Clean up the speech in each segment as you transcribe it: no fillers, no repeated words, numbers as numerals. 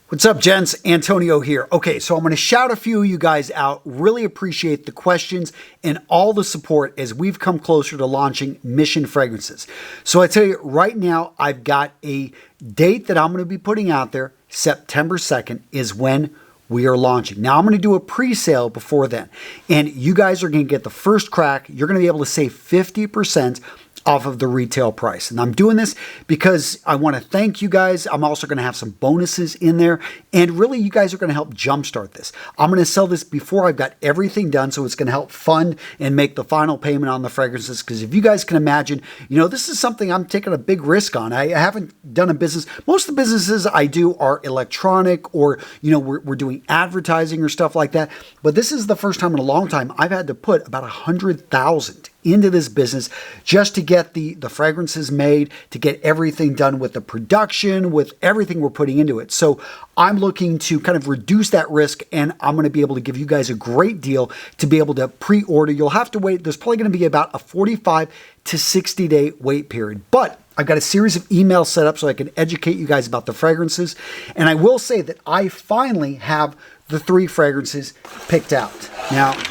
What's up, gents? Antonio here. Okay, so I'm going to shout a few of you guys out. Really appreciate the questions and all the support as we've come closer to launching Mission Fragrances. So I tell you right now, I've got a date that I'm going to be putting out there. September 2nd is when we are launching. Now I'm going to do a pre-sale before then, and you guys are going to get the first crack. You're going to be able to save 50% off of the retail price. And I'm doing this because I want to thank you guys. I'm also going to have some bonuses in there. And really, you guys are going to help jumpstart this. I'm going to sell this before I've got everything done. So it's going to help fund and make the final payment on the fragrances. Because if you guys can imagine, this is something I'm taking a big risk on. I haven't done a business. Most of the businesses I do are electronic or, we're doing advertising or stuff like that. But this is the first time in a long time I've had to put about $100,000 into this business just to get the fragrances made, to get everything done with the production, with everything we're putting into it. So I'm looking to kind of reduce that risk, and I'm going to be able to give you guys a great deal to be able to pre-order. You'll have to wait. There's probably going to be about a 45 to 60 day wait period, but I've got a series of emails set up so I can educate you guys about the fragrances. And I will say that I finally have the 3 fragrances picked out. Now,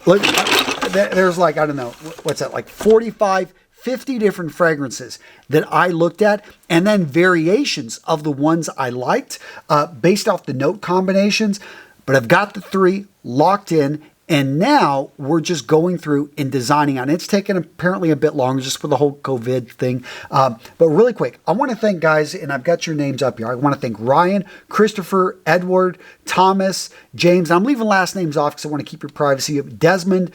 look, there's like, I don't know, what's that, like 45, 50 different fragrances that I looked at, and then variations of the ones I liked based off the note combinations. But I've got the 3 locked in, and now we're just going through and designing on it. It's taken apparently a bit longer just for the whole COVID thing. But really quick, I want to thank guys, and I've got your names up here. I want to thank Ryan, Christopher, Edward, Thomas, James. I'm leaving last names off because I want to keep your privacy. Desmond,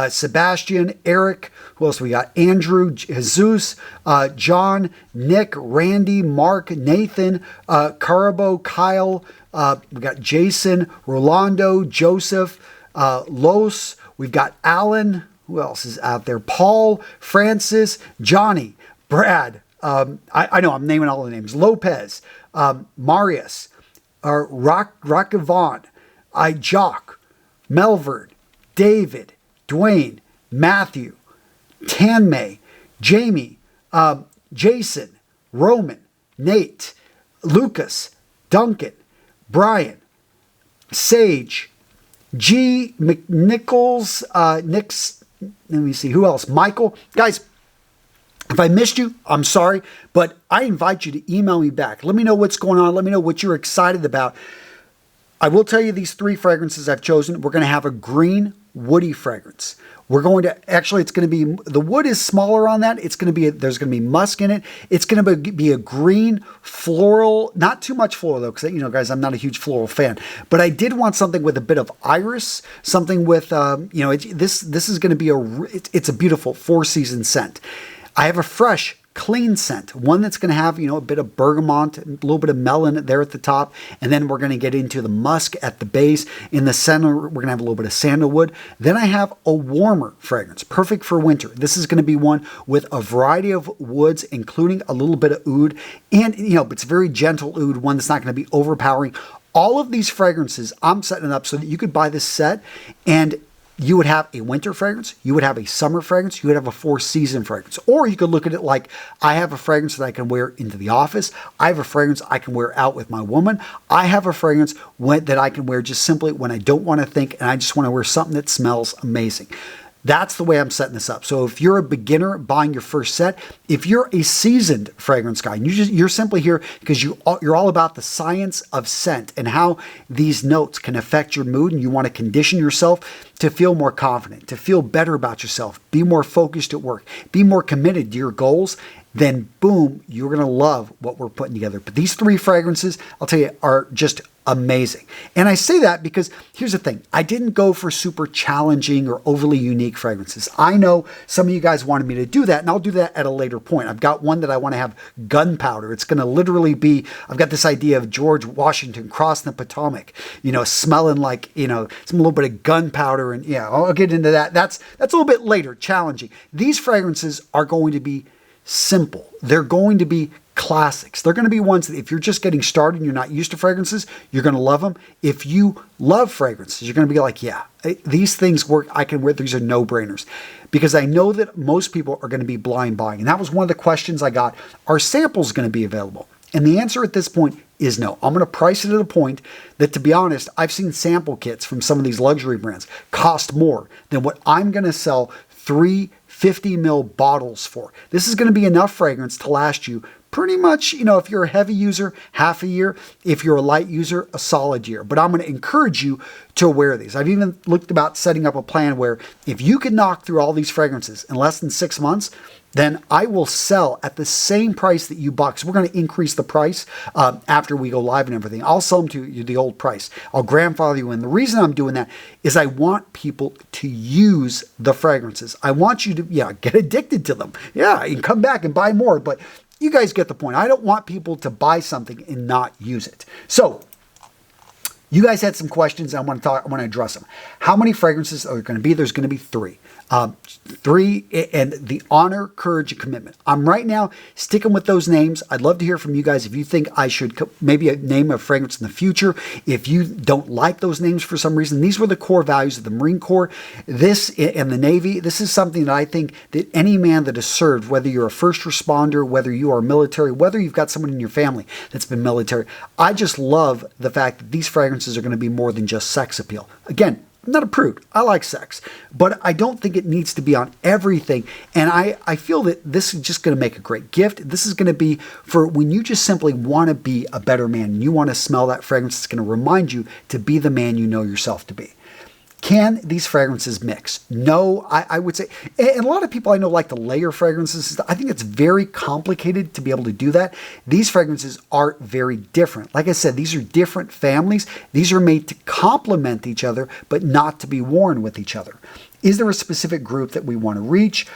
Sebastian, Eric. Who else we got? Andrew, Jesus, John, Nick, Randy, Mark, Nathan, Carabo, Kyle. We got Jason, Rolando, Joseph, Los, we've got Alan, who else is out there? Paul, Francis, Johnny, Brad, I know I'm naming all the names, Lopez, Marius, Rockavon, Jock, Melverd, David, Dwayne, Matthew, Tanmay, Jamie, Jason, Roman, Nate, Lucas, Duncan, Brian, Sage, G. McNichols, Nick's, let me see, who else? Michael. Guys, if I missed you, I'm sorry, but I invite you to email me back. Let me know what's going on. Let me know what you're excited about. I will tell you these 3 fragrances I've chosen. We're going to have a green woody fragrance. We're going to, actually, it's going to be, the wood is smaller on that. It's going to be, there's going to be musk in it. It's going to be a green floral, not too much floral though, because, guys, I'm not a huge floral fan, but I did want something with a bit of iris, something with, this is going to be it's a beautiful 4-season scent. I have a fresh, clean scent, one that's going to have, a bit of bergamot, a little bit of melon there at the top, and then we're going to get into the musk at the base. In the center, we're going to have a little bit of sandalwood. Then I have a warmer fragrance, perfect for winter. This is going to be one with a variety of woods, including a little bit of oud, and, it's very gentle oud, one that's not going to be overpowering. All of these fragrances, I'm setting it up so that you could buy this set and you would have a winter fragrance, you would have a summer fragrance, you would have a 4-season fragrance. Or you could look at it like, I have a fragrance that I can wear into the office. I have a fragrance I can wear out with my woman. I have a fragrance that I can wear just simply when I don't want to think and I just want to wear something that smells amazing. That's the way I'm setting this up. So if you're a beginner buying your first set, if you're a seasoned fragrance guy, and you're simply here because you're all about the science of scent and how these notes can affect your mood, and you want to condition yourself to feel more confident, to feel better about yourself, be more focused at work, be more committed to your goals, then boom, you're going to love what we're putting together. But these 3 fragrances, I'll tell you, are just amazing. And I say that because here's the thing. I didn't go for super challenging or overly unique fragrances. I know some of you guys wanted me to do that, and I'll do that at a later point. I've got one that I want to have gunpowder. It's going to literally be, I've got this idea of George Washington crossing the Potomac, smelling like, some little bit of gunpowder. And yeah, I'll get into that. That's a little bit later, challenging. These fragrances are going to be simple. They're going to be classics. They're going to be ones that if you're just getting started and you're not used to fragrances, you're going to love them. If you love fragrances, you're going to be like, yeah, these things work. I can wear, these are no-brainers. Because I know that most people are going to be blind buying. And that was one of the questions I got. Are samples going to be available? And the answer at this point is no. I'm going to price it at a point that, to be honest, I've seen sample kits from some of these luxury brands cost more than what I'm going to sell 3 50 ml bottles for. This is going to be enough fragrance to last you pretty much, if you're a heavy user, half a year. If you're a light user, a solid year. But I'm going to encourage you to wear these. I've even looked about setting up a plan where if you can knock through all these fragrances in less than 6 months, then I will sell at the same price that you bought. So we're going to increase the price after we go live and everything. I'll sell them to you the old price. I'll grandfather you in. The reason I'm doing that is I want people to use the fragrances. I want you to, get addicted to them. Yeah, you can come back and buy more, but you guys get the point. I don't want people to buy something and not use it. So you guys had some questions. I want to address them. How many fragrances are there going to be? There's going to be 3. 3, and the honor, courage, and commitment. I'm right now sticking with those names. I'd love to hear from you guys if you think I should maybe name a fragrance in the future. If you don't like those names for some reason, these were the core values of the Marine Corps. This and the Navy, this is something that I think that any man that has served, whether you're a first responder, whether you are military, whether you've got someone in your family that's been military, I just love the fact that these fragrances are going to be more than just sex appeal. Again, I'm not a prude. I like sex, but I don't think it needs to be on everything. And I feel that this is just going to make a great gift. This is going to be for when you just simply want to be a better man and you want to smell that fragrance. It's going to remind you to be the man you know yourself to be. Can these fragrances mix? No, I would say, and a lot of people I know like to layer fragrances. I think it's very complicated to be able to do that. These fragrances are very different. Like I said, these are different families. These are made to complement each other, but not to be worn with each other. Is there a specific group that we want to reach?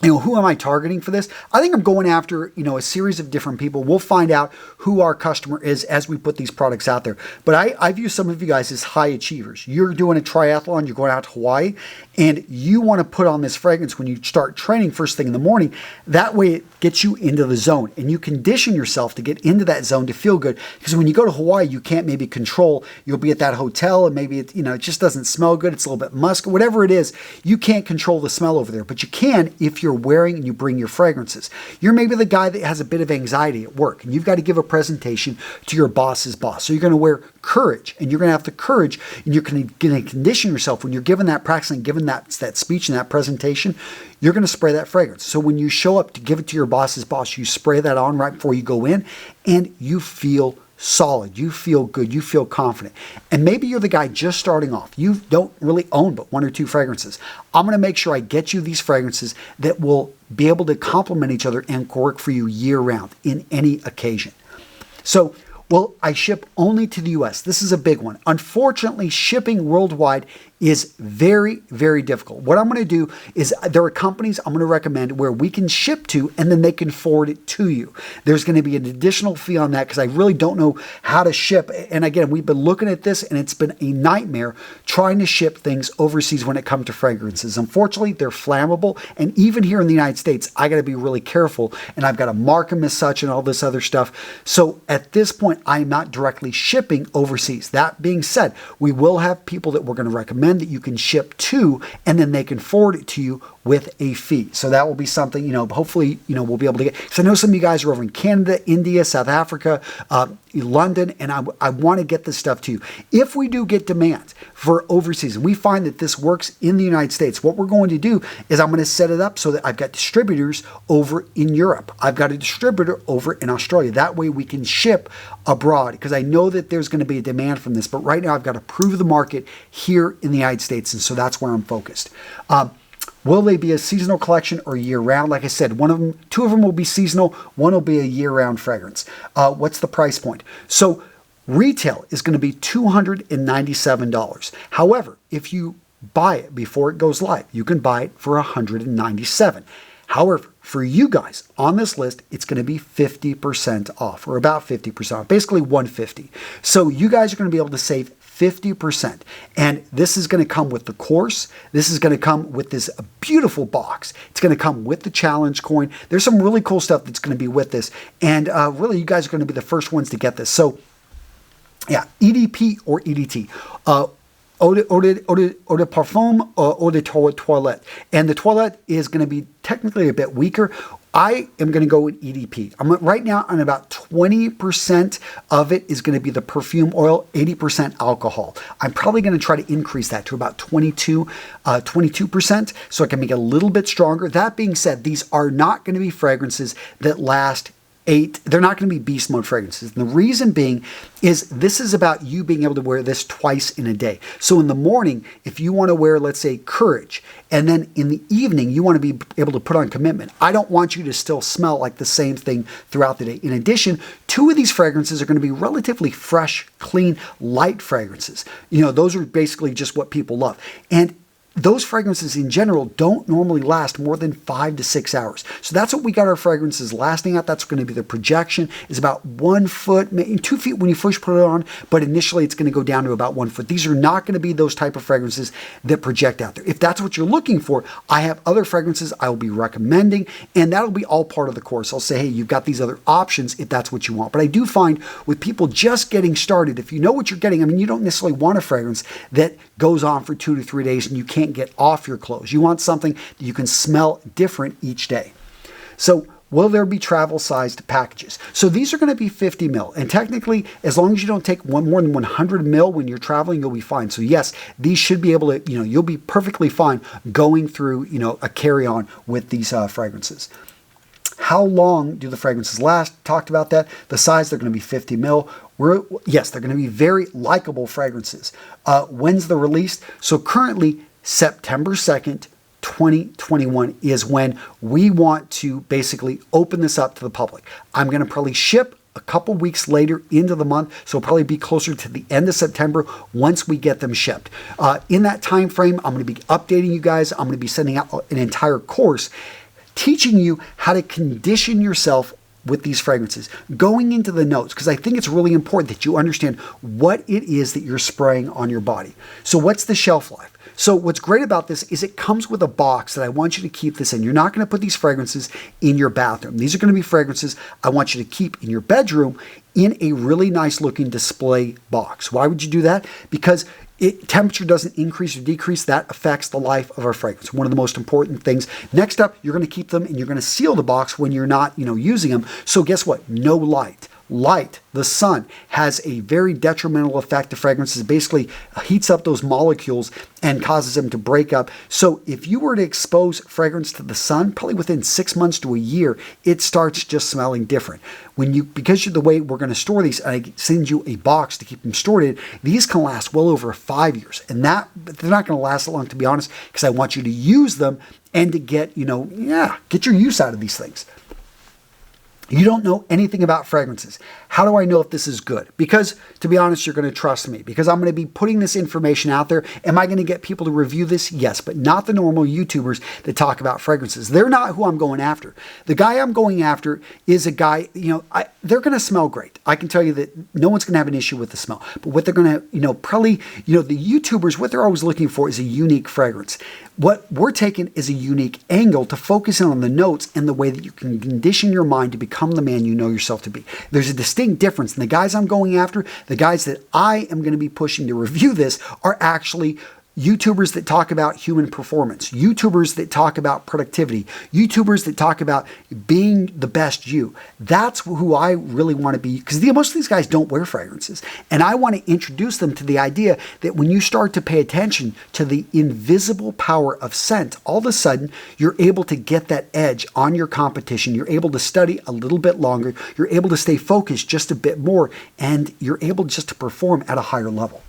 Who am I targeting for this? I think I'm going after, a series of different people. We'll find out who our customer is as we put these products out there. But I view some of you guys as high achievers. You're doing a triathlon, you're going out to Hawaii, and you want to put on this fragrance when you start training first thing in the morning. That way it gets you into the zone and you condition yourself to get into that zone to feel good. Because when you go to Hawaii, you can't maybe control, you'll be at that hotel and maybe it just doesn't smell good. It's a little bit musky, whatever it is. You can't control the smell over there, but you can if you're wearing and you bring your fragrances. You're maybe the guy that has a bit of anxiety at work and you've got to give a presentation to your boss's boss. So you're going to wear courage and you're going to have the courage and you're going to condition yourself when you're giving that practice and giving that speech and that presentation, you're going to spray that fragrance. So when you show up to give it to your boss's boss, you spray that on right before you go in and you feel solid, you feel good, you feel confident. And maybe you're the guy just starting off. You don't really own but 1 or 2 fragrances. I'm going to make sure I get you these fragrances that will be able to complement each other and work for you year round in any occasion. So, I ship only to the US. This is a big one. Unfortunately, shipping worldwide is very, very difficult. What I'm going to do is there are companies I'm going to recommend where we can ship to and then they can forward it to you. There's going to be an additional fee on that because I really don't know how to ship. And again, we've been looking at this and it's been a nightmare trying to ship things overseas when it comes to fragrances. Unfortunately, they're flammable. And even here in the United States, I got to be really careful and I've got to mark them as such and all this other stuff. So at this point, I'm not directly shipping overseas. That being said, we will have people that we're going to recommend that you can ship to, and then they can forward it to you with a fee. So that will be something, hopefully, we'll be able to get, because I know some of you guys are over in Canada, India, South Africa, London, and I want to get this stuff to you. If we do get demand for overseas, and we find that this works in the United States, what we're going to do is I'm going to set it up so that I've got distributors over in Europe. I've got a distributor over in Australia. That way we can ship abroad, because I know that there's going to be a demand from this, but right now I've got to prove the market here in the United States, and so that's where I'm focused. Will they be a seasonal collection or year-round? Like I said, 2 of them will be seasonal, 1 will be a year-round fragrance. What's the price point? So retail is going to be $297. However, if you buy it before it goes live, you can buy it for $197. However, for you guys on this list, it's going to be 50% off, or about 50% off, basically $150. So you guys are going to be able to save 50%. And this is going to come with the course. This is going to come with this beautiful box. It's going to come with the challenge coin. There's some really cool stuff that's going to be with this. And really, you guys are going to be the first ones to get this. So yeah, EDP or EDT. Eau de parfum or eau de toilette. And the toilette is going to be technically a bit weaker. I am going to go with EDP. I'm right now on about 20% of it is going to be the perfume oil, 80% alcohol. I'm probably going to try to increase that to about 22% so I can make it a little bit stronger. That being said, these are not going to be fragrances that last they're not going to be beast mode fragrances. And the reason being is this is about you being able to wear this twice in a day. So in the morning, if you want to wear, let's say, Courage, and then in the evening, you want to be able to put on Commitment. I don't want you to still smell like the same thing throughout the day. In addition, 2 of these fragrances are going to be relatively fresh, clean, light fragrances. Those are basically just what people love. And those fragrances in general don't normally last more than 5 to 6 hours. So that's what we got our fragrances lasting at. That's going to be the projection is about 1 foot, maybe 2 feet when you first put it on, but initially it's going to go down to about 1 foot. These are not going to be those type of fragrances that project out there. If that's what you're looking for, I have other fragrances I will be recommending, and that'll be all part of the course. I'll say, hey, you've got these other options if that's what you want. But I do find with people just getting started, if you know what you're getting, you don't necessarily want a fragrance that goes on for 2 to 3 days and you can't get off your clothes. You want something that you can smell different each day. So will there be travel sized packages? So these are going to be 50 mil. And technically, as long as you don't take more than 100 mil when you're traveling, you'll be fine. So yes, these should be able to, you'll be perfectly fine going through, a carry-on with these fragrances. How long do the fragrances last? Talked about that. The size, they're going to be 50 mil. Yes, they're going to be very likable fragrances. When's the release? So currently, September 2nd, 2021 is when we want to basically open this up to the public. I'm going to probably ship a couple weeks later into the month, so it'll probably be closer to the end of September once we get them shipped. In that time frame, I'm going to be updating you guys. I'm going to be sending out an entire course teaching you how to condition yourself with these fragrances, going into the notes, because I think it's really important that you understand what it is that you're spraying on your body. So what's the shelf life? So what's great about this is it comes with a box that I want you to keep this in. You're not going to put these fragrances in your bathroom. These are going to be fragrances I want you to keep in your bedroom in a really nice looking display box. Why would you do that? Because temperature doesn't increase or decrease. That affects the life of our fragrance. One of the most important things. Next up, you're going to keep them and you're going to seal the box when you're not, using them. So guess what? No light. Light, the sun, has a very detrimental effect to fragrances. It basically heats up those molecules and causes them to break up. So if you were to expose fragrance to the sun, probably within 6 months to a year, it starts just smelling different. Because of the way we're going to store these, and I send you a box to keep them stored in, these can last well over 5 years. And they're not going to last that long, to be honest, because I want you to use them and to get your use out of these things. You don't know anything about fragrances. How do I know if this is good? Because, to be honest, you're going to trust me. Because I'm going to be putting this information out there. Am I going to get people to review this? Yes, but not the normal YouTubers that talk about fragrances. They're not who I'm going after. The guy I'm going after is a guy, they're going to smell great. I can tell you that no one's going to have an issue with the smell. But what they're going to, probably, the YouTubers, what they're always looking for is a unique fragrance. What we're taking is a unique angle to focus in on the notes and the way that you can condition your mind to become the man you know yourself to be. There's a distinct difference. And the guys I'm going after, the guys that I am going to be pushing to review this, are actually YouTubers that talk about human performance, YouTubers that talk about productivity, YouTubers that talk about being the best you. That's who I really want to be, because most of these guys don't wear fragrances. And I want to introduce them to the idea that when you start to pay attention to the invisible power of scent, all of a sudden you're able to get that edge on your competition. You're able to study a little bit longer. You're able to stay focused just a bit more, and you're able just to perform at a higher level.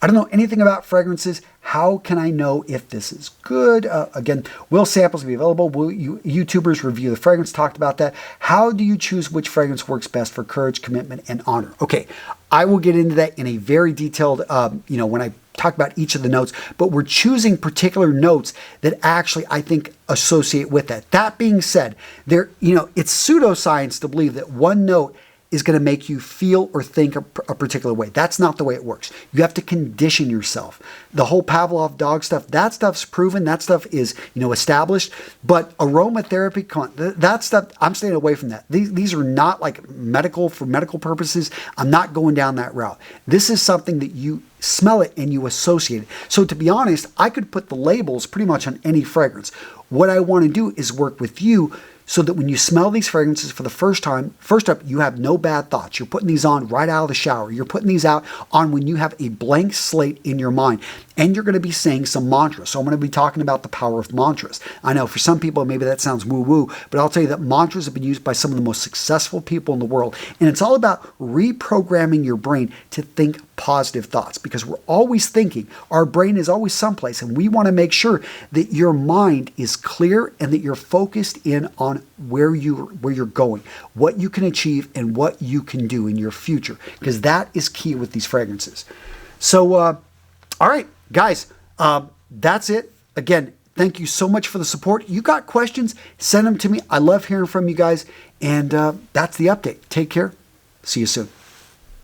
I don't know anything about fragrances. How can I know if this is good? Again, will samples be available? Will YouTubers review the fragrance? Talked about that. How do you choose which fragrance works best for courage, commitment, and honor? Okay, I will get into that in a very detailed, when I talk about each of the notes, but we're choosing particular notes that actually I think associate with that. That being said, it's pseudoscience to believe that one note is going to make you feel or think a particular way. That's not the way it works. You have to condition yourself. The whole Pavlov dog stuff, that stuff's proven. That stuff is, established. But aromatherapy, that stuff, I'm staying away from that. These are not like medical for medical purposes. I'm not going down that route. This is something that you smell it and you associate it. So to be honest, I could put the labels pretty much on any fragrance. What I want to do is work with you so that when you smell these fragrances for the first time, first up, you have no bad thoughts. You're putting these on right out of the shower. You're putting these out on when you have a blank slate in your mind. And you're going to be saying some mantras. So I'm going to be talking about the power of mantras. I know for some people, maybe that sounds woo-woo, but I'll tell you that mantras have been used by some of the most successful people in the world. And it's all about reprogramming your brain to think positive thoughts, because we're always thinking. Our brain is always someplace, and we want to make sure that your mind is clear and that you're focused in on where you're going, what you can achieve, and what you can do in your future, because that is key with these fragrances. So, all right, guys, that's it. Again, thank you so much for the support. You got questions, send them to me. I love hearing from you guys, and that's the update. Take care. See you soon.